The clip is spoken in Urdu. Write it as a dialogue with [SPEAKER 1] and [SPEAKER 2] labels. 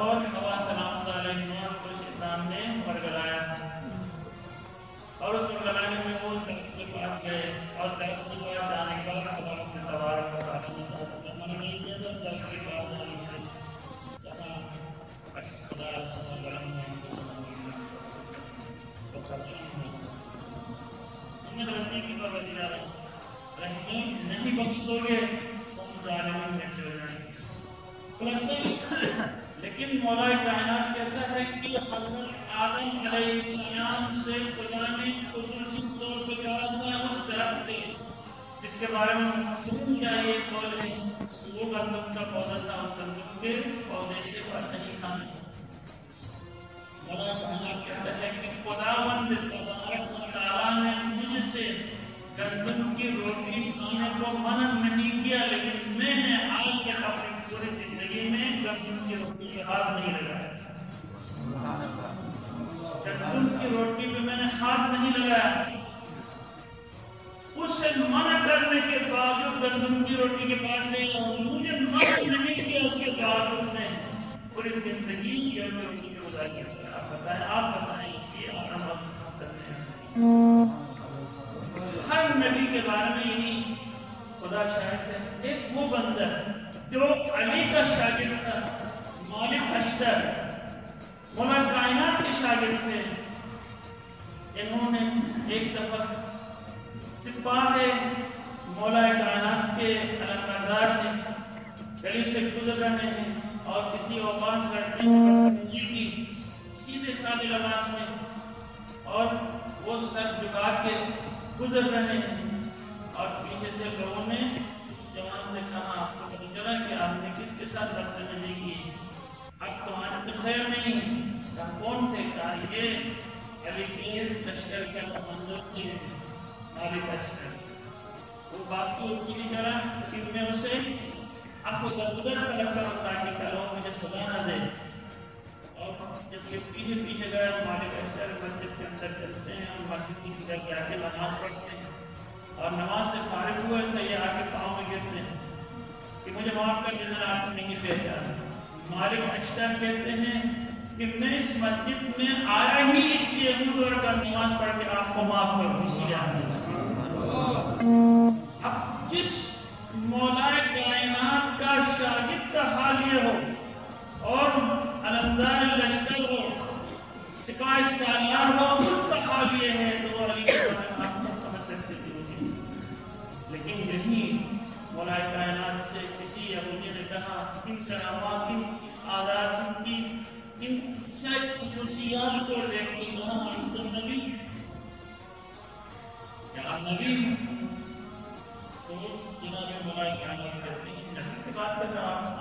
[SPEAKER 1] اور ہوا سلام علیہ کو شیطان نے ورگلایا اور اس ورگلانے میں وہ درخت کے پاس گئے اور درخت کے پاس جانے کے بعد خدا سے تبارک و تعالی نے منع نہیں کیا تو درخت کے پاس جانے سے جہاں خدا گرم ہے ہمیں غلطی کی پروردگار جا رہا رحیم نہیں بخش دو گے تم ظالموں میں سے ہو جائیں گے لیکن مولا کائنات کہتا ہے کہ حضرت آدم علیہ السلام سے خدا نے خصوصی طور پہ کہا تھا اس درخت سے جس کے بارے میں مفسرین کا یہ قول ہے وہ گندم کا پودا تھا اس گندم کے پودے سے پھل نہیں کھانے مولا کائنات کہتا ہے کہ خداوند تبارک و تعالیٰ نے مجھ سے گندم کی روٹی کھانے کو منع نہیں کیا لیکن میں نے آج تک اپنی پوری زندگی میں گندم کی روٹی کے ہاتھ نہیں لگایا گندم کی روٹی پہ میں نے ہاتھ نہیں لگایا اس سے منع کرنے کے باوجود گندم کی روٹی کے پاس نہیں آؤں مجھے منع نہیں کیا اس کے باوجود میں پوری زندگی یہ روٹی کے گزاری آپ بتائیں کہ آپ کرتے ہیں ہر نبی کے بارے میں یہی خدا شاہد ہے ایک وہ بندہ جو علی کا شاگرد تھا مالک اشتر مولا کائنات کے شاگرد تھے انہوں نے ایک دفعہ سپاہ مولا کائنات کے علمبردار نے گلی سے گزر رہے ہیں اور کسی اوقات لڑکے کی سیدھے سادے لباس میں اور وہ سر جھکا کے گزر رہے ہیں اور پیچھے سے لوگوں نے اس جوان سے کہا آپ کو پتہ چلا کہ آپ نے کس کے ساتھ بدتمیزی کی اب تو آج تو خیر نہیں کون تھے کہا یہ علی کے لشکر کے کمانڈر تھے مالک اشتر وہ بات کو کی نہیں کرا پھر میں اسے آپ کو درگزر کا لفظ تاکہ کہو مجھے سزا نہ دے اور جب یہ پیچھے پیچھے گئے مالک اشتر مسجد کے اندر چلتے ہیں اور مسجد کی فکر کے آگے نماز پڑھتے ہیں اور نماز سے فارغ ہوئے تھے یہ آگے پاؤں میں گرتے ہیں کہ مجھے معاف کر دینا آپ نے نہیں پہچانا مالک اشتر کہتے ہیں کہ میں اس مسجد میں آیا ہی اس لیے ہوں کا نماز پڑھ کے آپ کو معاف کر اسی لیے اب جس مولا کائنات کا شاگرد کا حال یہ ہو اور علمدار لشکر ہو سپاہی سالار ہو اس کا حال یہ ہے تو علی کے بارے میں آپ نے سمجھ سکتے تھے لیکن یہی مولا کائنات سے کسی یہودی نے کہا ان کرامات ان عادات ان خصوصیات کو دیکھتی کہاں انت نبی کیا نبی تو جناب مولا کائنات کہتے ہیں نبی کی بات کر رہا ہوں